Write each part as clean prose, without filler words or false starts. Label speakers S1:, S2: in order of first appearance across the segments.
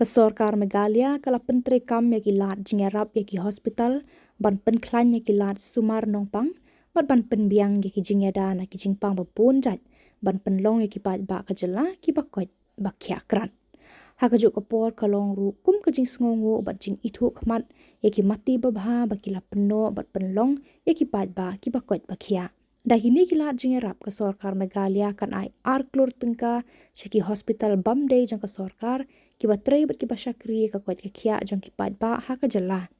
S1: Ka Sorkar Meghalaya kala pentre kam yaki lat Jingiarap yaki hospital ban Pynkhlain yaki lat Sumar Nongpang ban penbiang yaki Jingiada na ki Jingpang bapun jat ban penlong yaki pat ba Khuborjylla ki bakot bakya kran. Hakajuk Khubor kalong ru kum ka jing sngongo bat jing itu khmat yaki mati babha bakila penno bat penlong yaki pat ba ki bakot bakya. Dahini kila Jingiarap ka Sorkar Meghalaya kan ai arklur tengka shiki hospital bamday jang ka Sorkar ki batrei bat ki basyakri ka kot kya jang ki pat ba Khuborjylla.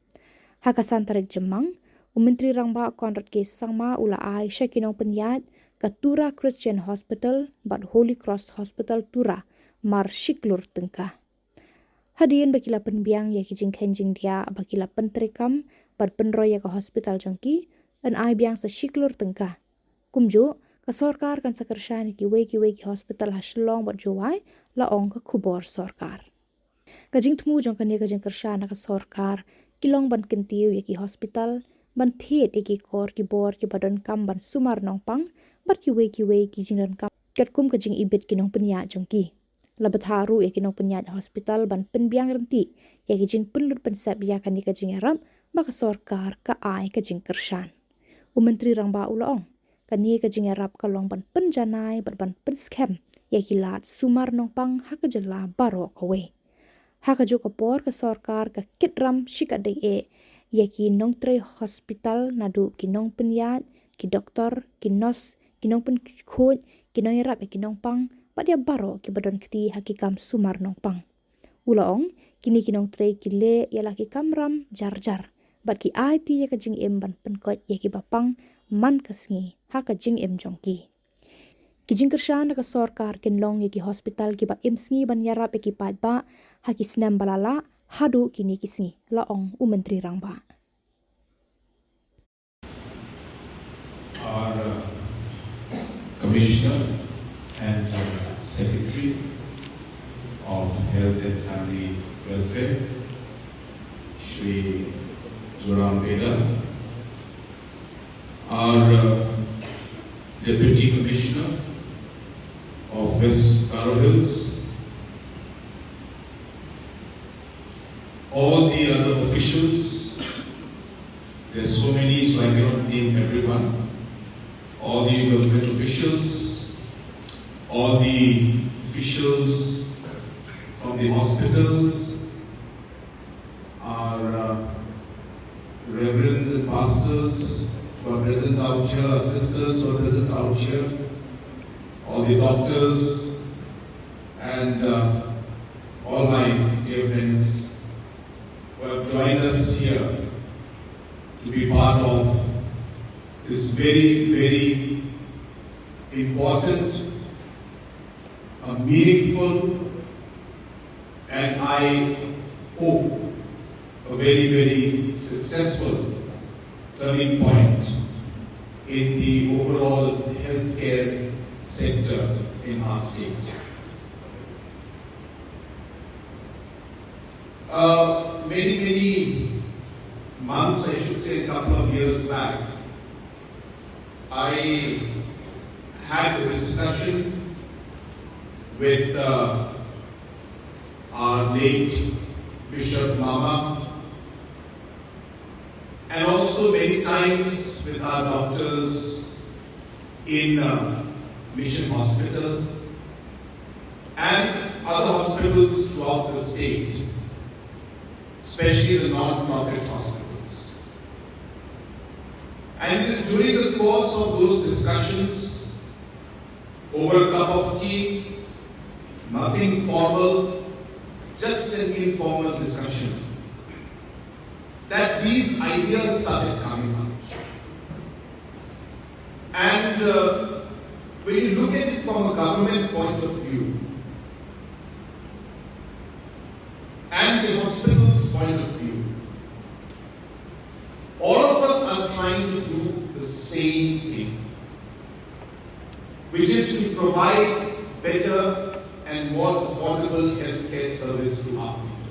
S1: Hakasan tarik jemang Menteri Rangba Konrad ke Sangma ula ai shakinong penyat ka Tura Christian Hospital bat Holy Cross Hospital Tura mar shiklur tengka. Hadian bakila penbiang ya ki jing kenjing dia bakila pentrekam bat penroya ka hospital jangki an ai biang sa shiklur tengka. Kumjo ka Sorkar kan sa Kyrshan ki wei ki hospital ha Shillong bat jowai la ong ka Khubor Sorkar. Ka jing tmu jong kan ka jing Kyrshan ka Sorkar kilong ban kentiu ya ki hospital ban thiet ki kor ki bor ki badon kam ban Sumar Nongpang bat ki wei ki jing kam kat kum ka jing ibet ki nong penya jongki. Labat haru ya ki nong penya hospital ban penbiang renti ya ki jing penlut pensep ya kan ka Jingiarap ba ka Sorkar ka ai ka jing Kyrshan. Menteri Rangba ulaong kani ka Jingiarap kalong ban penjanai ban penskem ya ki lat Sumar Nongpang Khuborjylla baro kawe. Hakajuk Khubor ka Sorkar ka kitram shikadai ya ki nong tre hospital nadu ki nong penyat ki doktor ki nos ki nong pen khoj ki nong yarap ki Nongpang pat ya baro ki badon kti hakikam Sumar Nongpang. Ulaong kini ki nong tre ki le yala ki kamram jar bat ki IT ya ka jing em ban penkot ya ki bapang man kasngi haka jing em jongki. Ki jing Kyrshan ka Sorkar kinlong ya ki hospital ki ba em sngi ban yarap ki pat ba haki snam balala hadu kini kisngi laong Menteri Rangba.
S2: Our Commissioner and Secretary of Health and Family Welfare, Shri Jingiarap, our Deputy Commissioner of West Karo Hills, all the other officials, there are so many so I cannot name everyone, all the government officials, all the officials from the hospitals, our reverends and pastors who are present out here, our sisters who are present out here, all the doctors, and all my dear friends who have joined us here to be part of this very important, meaningful, and I hope a very successful turning point in the overall healthcare sector in our state. Many months, I should say a couple of years back, I had a discussion with our late Bishop Mama, and also many times with our doctors in Mission Hospital and other hospitals throughout the state, especially the non-profit hospitals. And it is during the course of those discussions, over a cup of tea, nothing formal, just an informal discussion, that these ideas started coming out. And when you look at it from a government point of view, and the hospital's point of view, all of us are trying to do the same thing, which is to provide better and more affordable healthcare service to our people.